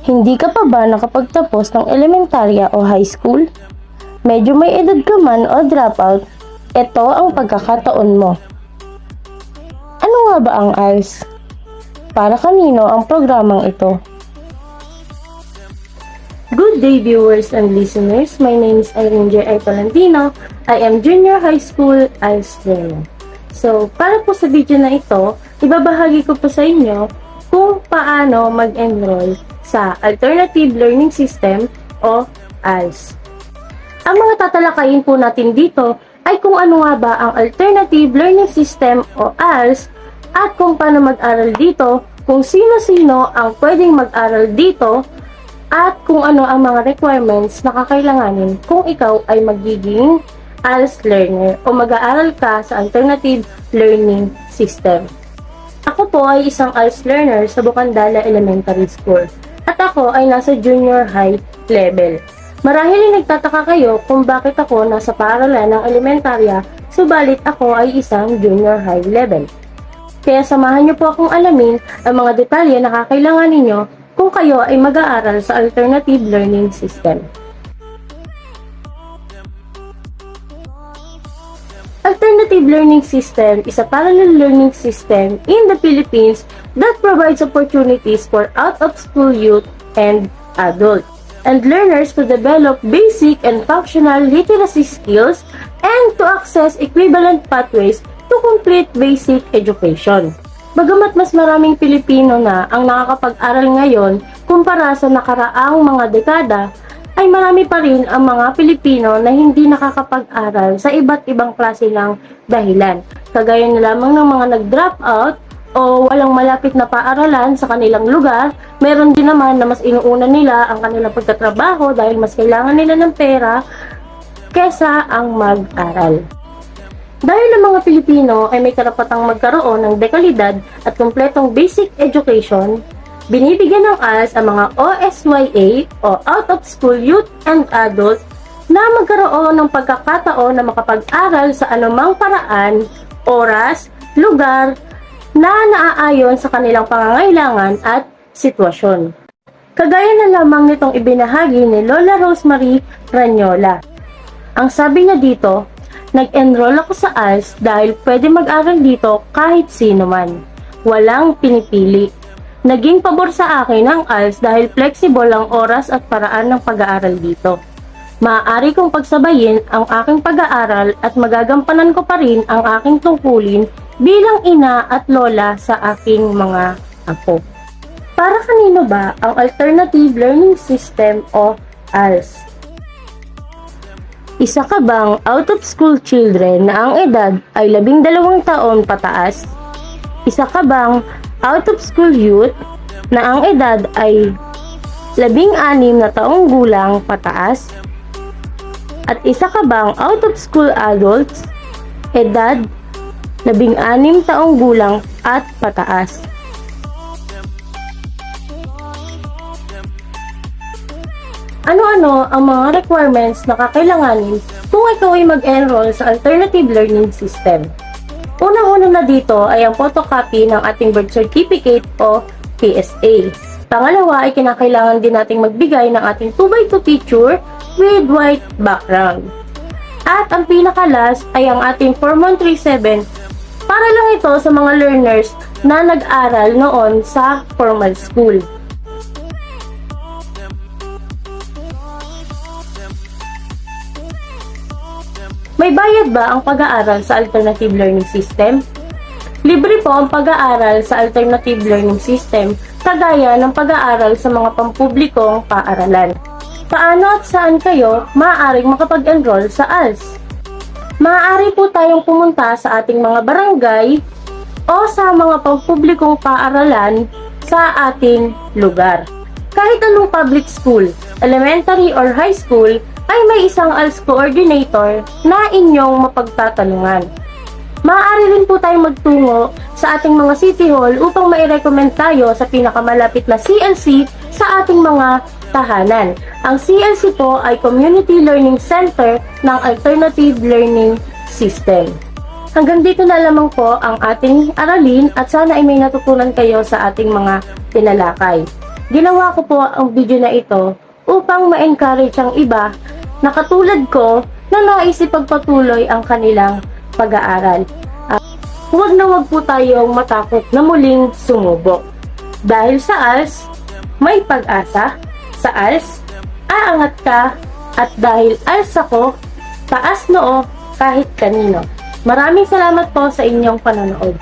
Hindi ka pa ba nakapagtapos ng elementarya o high school? Medyo may edad ka man o dropout, ito ang pagkakataon mo. Ano nga ba ang ALS? Para kanino ang programang ito? Good day viewers and listeners, my name is Irene J. Tolentino. I am junior high school ALS learner. So, para po sa video na ito, ibabahagi ko po sa inyo kung paano mag-enroll sa Alternative Learning System o ALS. Ang mga tatalakayin po natin dito ay kung ano nga ba ang Alternative Learning System o ALS at kung paano mag-aral dito, kung sino-sino ang pwedeng mag-aral dito at kung ano ang mga requirements na kakailanganin kung ikaw ay magiging ALS learner o mag-aaral ka sa Alternative Learning System. Ako po ay isang ALS learner sa Bukandala Elementary School at ako ay nasa junior high level. Marahil ay nagtataka kayo kung bakit ako nasa paaralan ng elementarya, subalit ako ay isang junior high level. Kaya samahan niyo po akong alamin ang mga detalye na kakailangan ninyo kung kayo ay mag-aaral sa Alternative Learning System. Alternative Learning System is a parallel learning system in the Philippines that provides opportunities for out-of-school youth and adults and learners to develop basic and functional literacy skills and to access equivalent pathways to complete basic education. Bagamat mas maraming Pilipino na ang nakakapag-aral ngayon kumpara sa nakaraang mga dekada, ay marami pa rin ang mga Pilipino na hindi nakakapag-aral sa iba't ibang klase ng dahilan. Kagaya na lamang ng mga nag-drop out o walang malapit na paaralan sa kanilang lugar, meron din naman na mas inuuna nila ang kanilang pagtatrabaho dahil mas kailangan nila ng pera kesa ang mag-aral. Dahil ang mga Pilipino ay may karapatang magkaroon ng dekalidad at kumpletong basic education, binibigyan ng ALS ang mga OSYA o Out of School Youth and Adult na magkaroon ng pagkakataon na makapag-aral sa anumang paraan, oras, lugar na naaayon sa kanilang pangangailangan at sitwasyon. Kagaya na lamang nitong ibinahagi ni Lola Rosemary Ranyola. Ang sabi niya dito, nag-enroll ako sa ALS dahil pwede mag-aral dito kahit sino man. Walang pinipili. Naging pabor sa akin ang ALS dahil flexible ang oras at paraan ng pag-aaral dito. Maaari kong pagsabayin ang aking pag-aaral at magagampanan ko pa rin ang aking tungkulin bilang ina at lola sa aking mga apo. Para kanino ba ang Alternative Learning System o ALS? Isa ka bang out-of-school children na ang edad ay 12 taon pataas? Isa ka bang out-of-school youth na ang edad ay 16 na taong gulang pataas? At isa ka bang out-of-school adults, edad 16 taong gulang at pataas? Ano-ano ang mga requirements na kakailanganin kung ikaw ay mag-enroll sa Alternative Learning System? Unang-una na dito ay ang photocopy ng ating birth certificate o PSA. Pangalawa ay kinakailangan din nating magbigay ng ating 2x2 picture with white background. At ang pinakalas ay ang ating Form 137 para lang ito sa mga learners na nag-aral noon sa formal school. May bayad ba ang pag-aaral sa Alternative Learning System? Libre po ang pag-aaral sa Alternative Learning System, kagaya ng pag-aaral sa mga pampublikong paaralan. Paano at saan kayo maaaring makapag-enroll sa ALS? Maaari po tayong pumunta sa ating mga barangay o sa mga pampublikong paaralan sa ating lugar. Kahit anong public school, elementary or high school, ay may isang ALS coordinator na inyong mapagtatanungan. Maaari rin po tayong magtungo sa ating mga city hall upang mai-recommend tayo sa pinakamalapit na CLC sa ating mga tahanan. Ang CLC po ay Community Learning Center ng Alternative Learning System. Hanggang dito na lamang po ang ating aralin at sana ay may natutunan kayo sa ating mga tinalakay. Ginawa ko po ang video na ito upang ma-encourage ang iba na katulad ko na naisip pagpatuloy ang kanilang pag-aaral. Huwag na huwag po tayong matakot na muling sumubok. Dahil sa ALS, may pag-asa. Sa ALS, aangat ka, at dahil ALS ako, taas noo kahit kanino. Maraming salamat po sa inyong panonood.